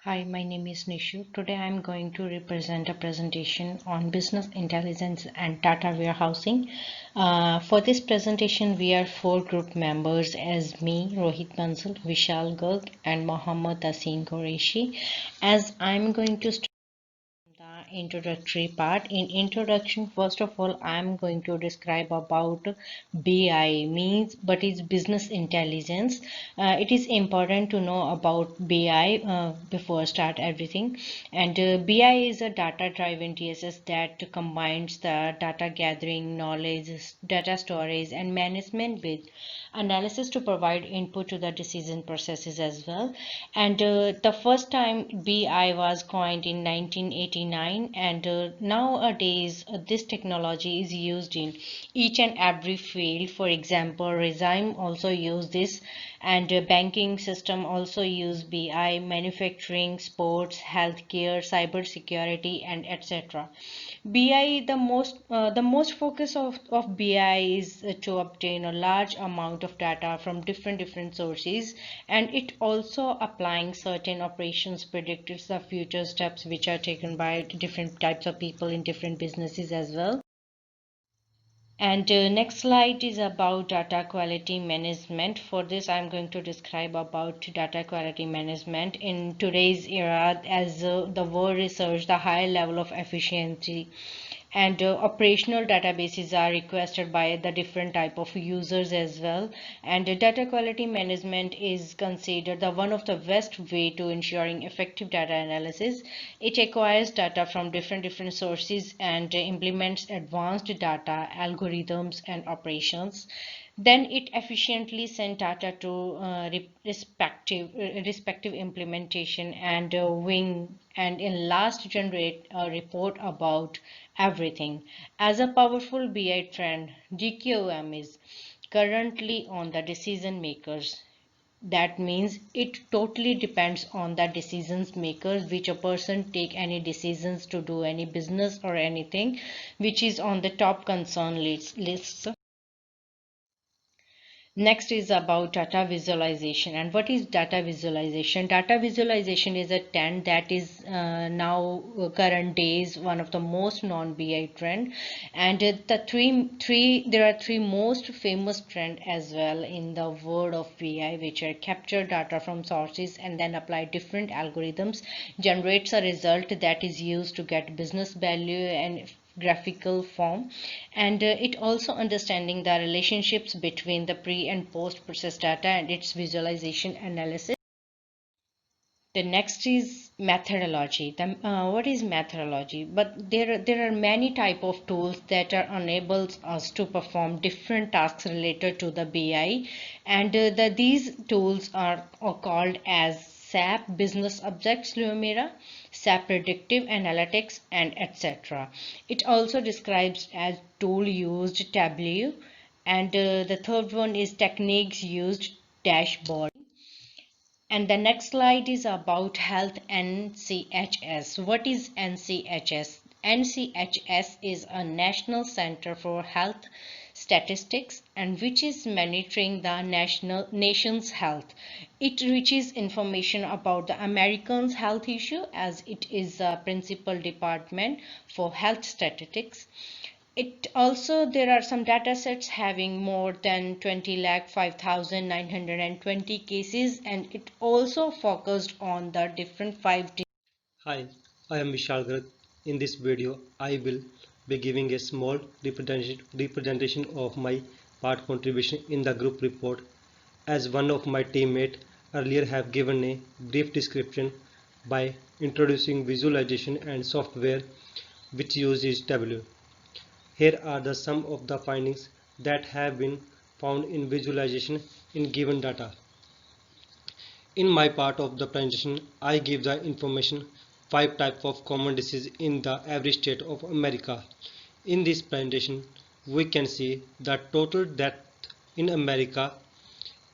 Hi, my name is Nishu. Today I am going to represent a presentation on business intelligence and data warehousing. For this presentation, we are four group members as me, Rohit Bansal, Vishal Garg, and Mohammad Asin Qureshi. As I'm going to start the introductory part. In introduction, first of all, I'm going to describe about BI means, but it's business intelligence. It is important to know about BI before start everything. And BI is a data-driven TSS that combines the data gathering, knowledge, data storage, and management with analysis to provide input to the decision processes as well. And the first time BI was coined in 1989, and nowadays this technology is used in each and every field. For example, Rhyme also use this, and banking system also use BI, manufacturing, sports, healthcare, cyber security, and etc. BI, the most focus of BI is to obtain a large amount of data from different sources, and it also applying certain operations predicted the future steps which are taken by different types of people in different businesses as well. And next slide is about data quality management. For this, I'm going to describe about data quality management in today's era. As the world research, the high level of efficiency and operational databases are requested by the different type of users as well, and data quality management is considered the one of the best way to ensuring effective data analysis. It acquires data from different sources and implements advanced data algorithms and operations. Then it efficiently send data to respective implementation and wing, and in last generate a report about everything. As a powerful BI trend, DQM is currently on the decision makers. That means it totally depends on the decisions makers, which a person take any decisions to do any business or anything, which is on the top concern list. Next is about data visualization. And what is data visualization? Data visualization is a trend that is now current days one of the most non-BI trend. And there are three most famous trend as well in the world of BI, which are capture data from sources and then apply different algorithms, generates a result that is used to get business value and graphical form, and it also understanding the relationships between the pre and post process data and its visualization analysis. The next is methodology. What is methodology? But there are many type of tools that are enables us to perform different tasks related to the BI, and these tools are called as SAP Business Objects Lumira, SAP Predictive Analytics, and etc. It also describes as tool used Tableau, and the third one is techniques used dashboard. And the next slide is about health NCHS. What is NCHS? NCHS is a National Center for Health Statistics, and which is monitoring the nation's health. It reaches information about the Americans' health issue, as it is a principal department for health statistics. It also, there are some data sets having more than 20 lakh 5,920 cases, and it also focused on the different five. Hi, I am Vishal Garg. In this video, I will be giving a small representation of my part contribution in the group report, as one of my teammates earlier have given a brief description by introducing visualization and software which uses Tableau. Here are the some of the findings that have been found in visualization in given data. In my part of the presentation, I give the information 5 types of common disease in the every state of America. In this presentation, we can see the total death in America.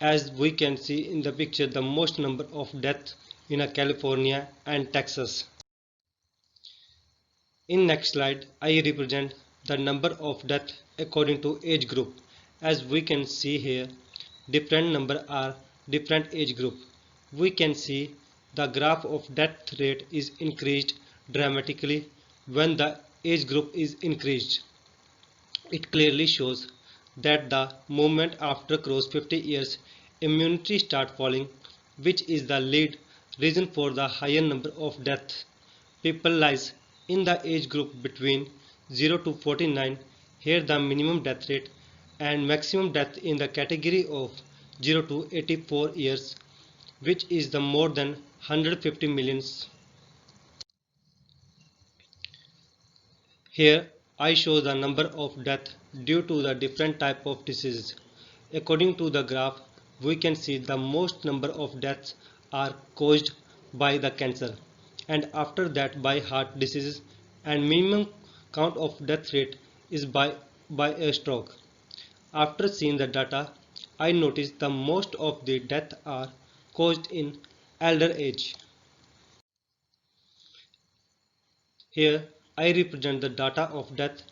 As we can see in the picture, the most number of deaths in California and Texas. In next slide, I represent the number of deaths according to age group. As we can see here, different number are different age group. We can see the graph of death rate is increased dramatically when the age group is increased. It clearly shows that the moment after cross 50 years, immunity start falling, which is the lead reason for the higher number of deaths. People lies in the age group between 0 to 49, here the minimum death rate and maximum death in the category of 0 to 84 years, which is the more than 150 millions. Here I show the number of deaths due to the different type of diseases. According to the graph, we can see the most number of deaths are caused by the cancer, and after that by heart diseases, and minimum count of death rate is by a stroke. After seeing the data, I noticed the most of the deaths are caused in elder age. Here I represent the data of death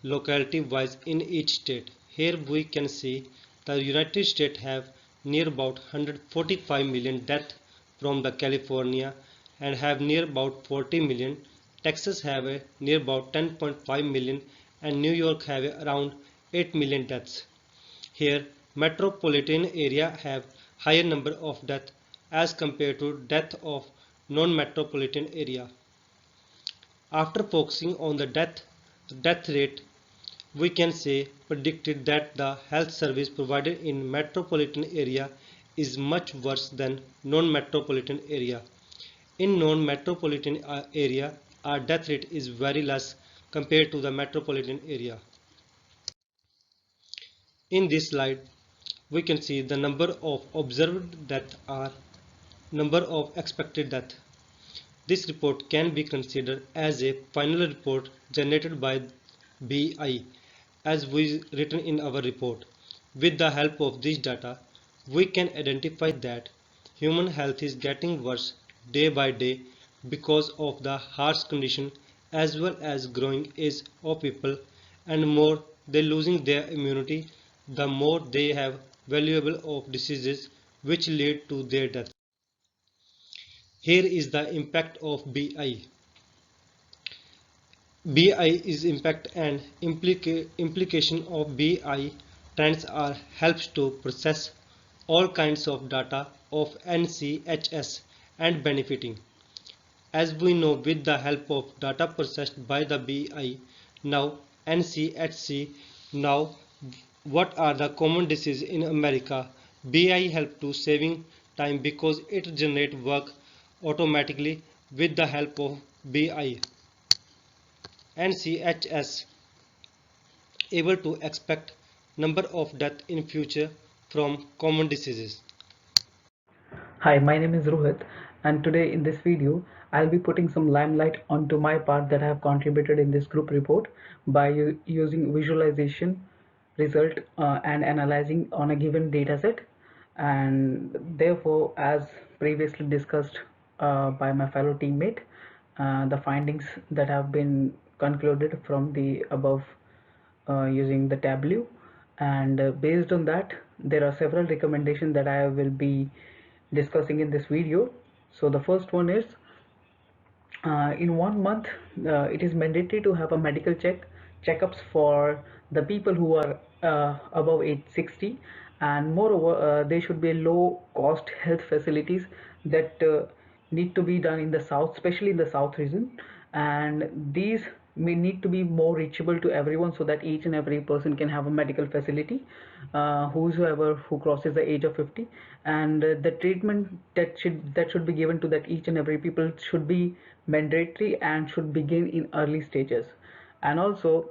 locality wise in each state. Here we can see the United States have near about 145 million deaths from the California and have near about 40 million. Texas have a near about 10.5 million and New York have around 8 million deaths. Here metropolitan area have higher number of deaths as compared to death of non-metropolitan area. After focusing on the death rate, we can say predicted that the health service provided in metropolitan area is much worse than non-metropolitan area. In non-metropolitan area, our death rate is very less compared to the metropolitan area. In this slide, we can see the number of observed death or number of expected death. This report can be considered as a final report generated by BI as we written in our report. With the help of this data, we can identify that human health is getting worse day by day because of the harsh condition as well as growing age of people, and more they losing their immunity, the more they have valuable of diseases which lead to their death. Here is the impact of BI. BI is impact and implication of BI trends are helps to process all kinds of data of NCHS and benefiting. As we know, with the help of data processed by the BI, now NCHC, now what are the common diseases in America? BI help to saving time because it generate work automatically with the help of BI. NCHS able to expect number of death in future from common diseases. Hi, my name is Rohit, and today in this video, I'll be putting some limelight onto my part that I have contributed in this group report by using visualization, result, and analyzing on a given data set. And therefore, as previously discussed by my fellow teammate, the findings that have been concluded from the above using the Tableau, and based on that there are several recommendations that I will be discussing in this video. So the first one is in 1 month it is mandatory to have a medical checkups for the people who are above age 60, and moreover there should be low cost health facilities that need to be done in the south, especially in the south region, and these may need to be more reachable to everyone so that each and every person can have a medical facility, whosoever who crosses the age of 50, and the treatment that should be given to that each and every people should be mandatory and should begin in early stages. And also,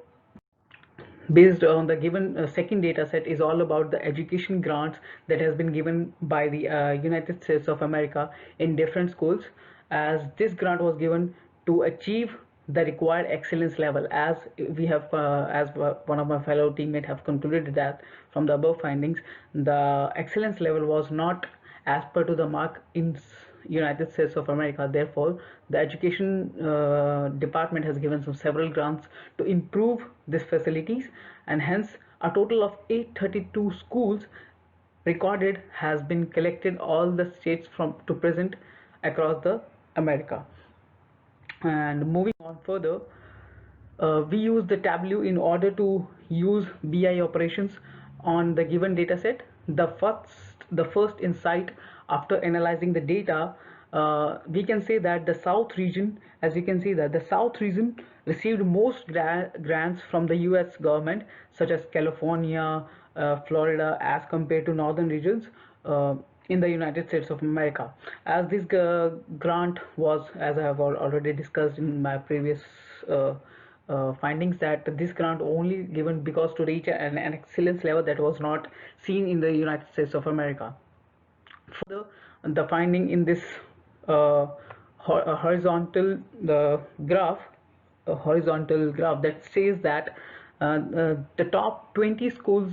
based on the given second data set is all about the education grants that has been given by the United States of America in different schools, as this grant was given to achieve the required excellence level, as we have as one of my fellow teammates have concluded that from the above findings the excellence level was not as per to the mark in United States of America. Therefore, the education department has given some several grants to improve these facilities, and hence a total of 832 schools recorded has been collected all the states from to present across the America. And moving on further, we use the Tableau in order to use BI operations on the given data set. The first insight after analyzing the data, we can say that the South region, as you can see that the South region received most grants from the US government, such as California, Florida, as compared to northern regions. In the United States of America, as this grant was, as I have already discussed in my previous uh, findings, that this grant only given because to reach an excellence level that was not seen in the United States of America. Further, the finding in this uh, horizontal graph, a horizontal graph that says that the top 20 schools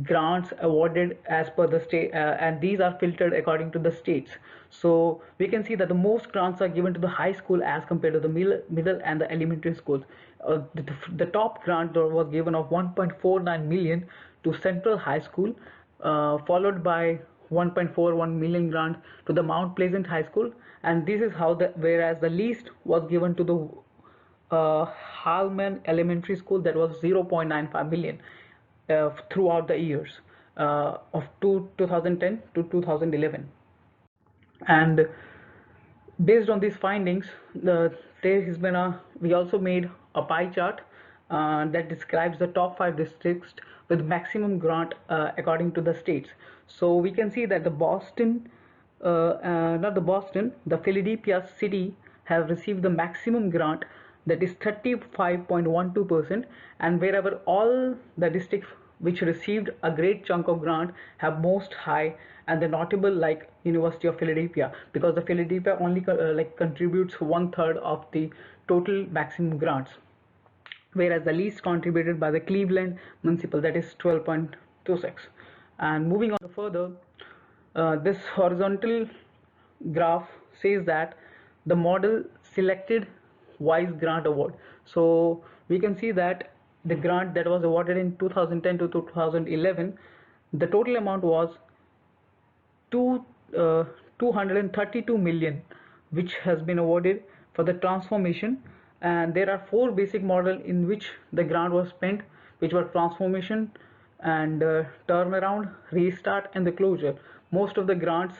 grants awarded as per the state, and these are filtered according to the states. So we can see that the most grants are given to the high school as compared to the middle and the elementary schools. The top grant was given of 1.49 million to Central High School, followed by 1.41 million grant to the Mount Pleasant High School, and this is how whereas the least was given to the Hallman Elementary School, that was 0.95 million throughout the years of 2010 to 2011. And based on these findings, there has been we also made a pie chart that describes the top 5 districts with maximum grant according to the states. So we can see that the not the Boston, the Philadelphia city have received the maximum grant, that is 35.12%, and wherever all the districts which received a great chunk of grant have most high, and the notable like University of Philadelphia, because the Philadelphia only contributes 1/3 of the total maximum grants, whereas the least contributed by the Cleveland Municipal, that is 12.26. And moving on further, this horizontal graph says that the model selected wise grant award. So we can see that the grant that was awarded in 2010 to 2011, the total amount was two, 232 million, which has been awarded for the transformation. And there are 4 basic models in which the grant was spent, which were transformation and turnaround, restart, and the closure. Most of the grants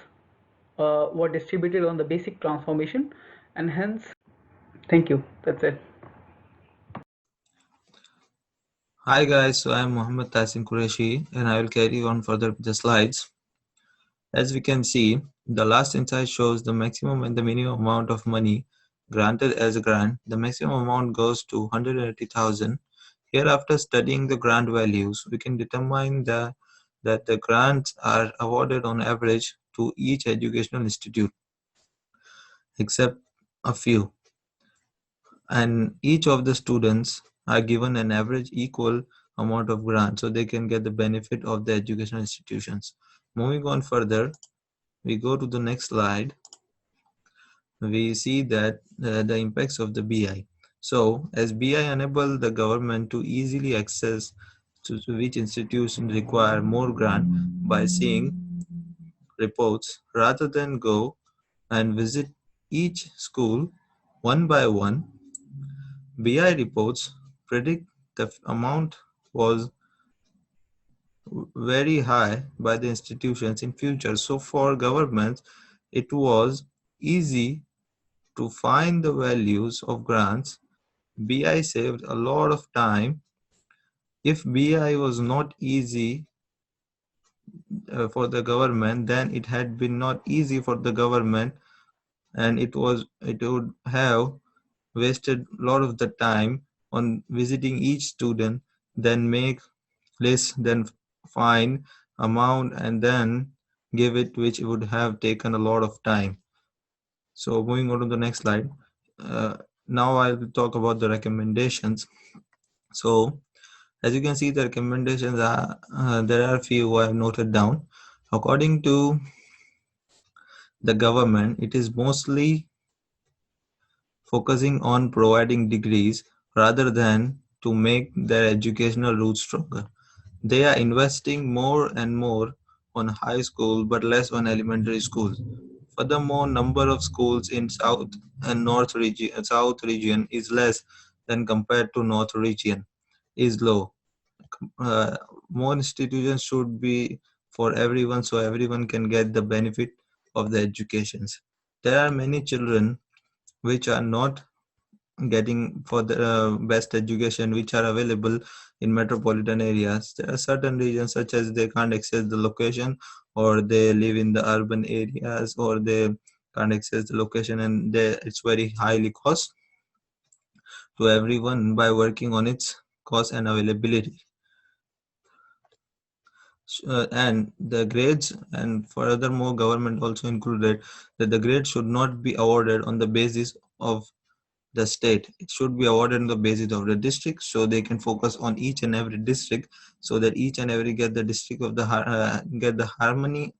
were distributed on the basic transformation, and hence, thank you. That's it. Hi guys, so I am Mohammed Tasin Qureshi and I will carry on further with the slides. As we can see, the last insight shows the maximum and the minimum amount of money granted as a grant. The maximum amount goes to 180,000. Here, after studying the grant values, we can determine that the grants are awarded on average to each educational institute, except a few. And each of the students are given an average equal amount of grant so they can get the benefit of the educational institutions. Moving on further, we go to the next slide. We see that the impacts of the BI. So as BI enable the government to easily access to which institution require more grant by seeing reports rather than go and visit each school one by one. BI reports predict the amount was very high by the institutions in future. So for governments, it was easy to find the values of grants. BI saved a lot of time. If BI was not easy for the government, then it had been not easy for the government, and it would have wasted a lot of the time on visiting each student, then make list, then find amount, and then give it, which would have taken a lot of time. So moving on to the next slide. Now I will talk about the recommendations. So as you can see, the recommendations are there are a few I have noted down. According to the government, it is mostly focusing on providing degrees rather than to make their educational roots stronger. They are investing more and more on high school but less on elementary schools. Furthermore, number of schools in south region is less than compared to north region is low. uh, More institutions should be for everyone so everyone can get the benefit of the educations. There are many children which are not getting for the best education which are available in metropolitan areas. There are certain regions such as they can't access the location, or they live in the urban areas, or they can't access the location, and it's very highly cost to everyone by working on its cost and availability. And the grades, and furthermore government also included that the grade should not be awarded on the basis of the state. It should be awarded on the basis of the district, so they can focus on each and every district, so that each and every get the district of the get the harmony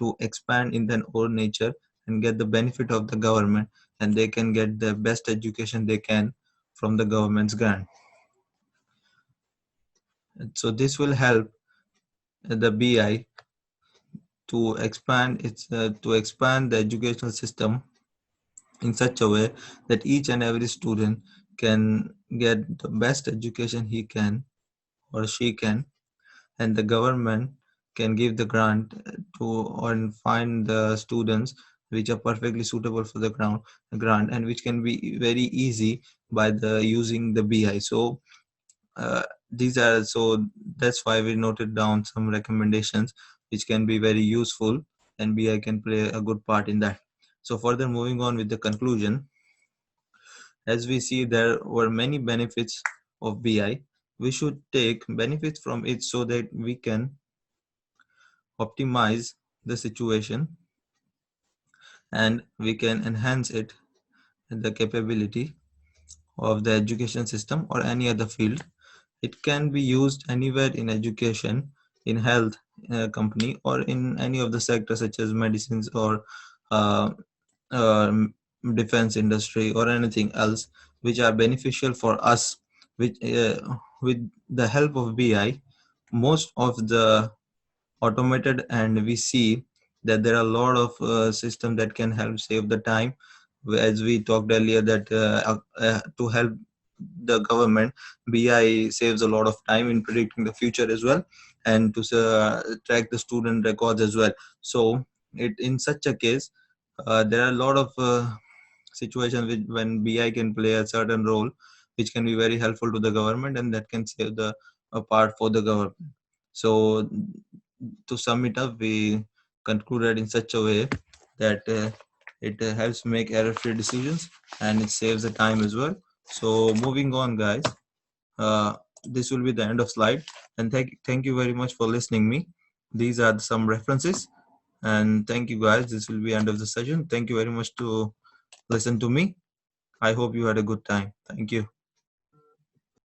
to expand in their own nature and get the benefit of the government, and they can get the best education they can from the government's grant. And so this will help the BI to expand the educational system in such a way that each and every student can get the best education he can or she can, and the government can give the grant to and find the students which are perfectly suitable for the grant, and which can be very easy by the using the BI. So these are so that's why we noted down some recommendations which can be very useful, and BI can play a good part in that. So further moving on with the conclusion, as we see there were many benefits of BI, we should take benefits from it so that we can optimize the situation and we can enhance it, the capability of the education system or any other field. It can be used anywhere in education, in health company, or in any of the sectors such as medicines or uh, um, defense industry or anything else which are beneficial for us. Which with the help of BI, most of the automated, and we see that there are a lot of systems that can help save the time, as we talked earlier that to help the government, BI saves a lot of time in predicting the future as well, and to track the student records as well. So it in such a case, there are a lot of situations when BI can play a certain role which can be very helpful to the government, and that can save the part for the government. So to sum it up, we concluded in such a way that it helps make error-free decisions and it saves the time as well. So moving on, guys, this will be the end of slide, and thank you very much for listening me. These are some references, and thank you, guys. This will be end of the session. Thank you very much to listen to me. I hope you had a good time. Thank you.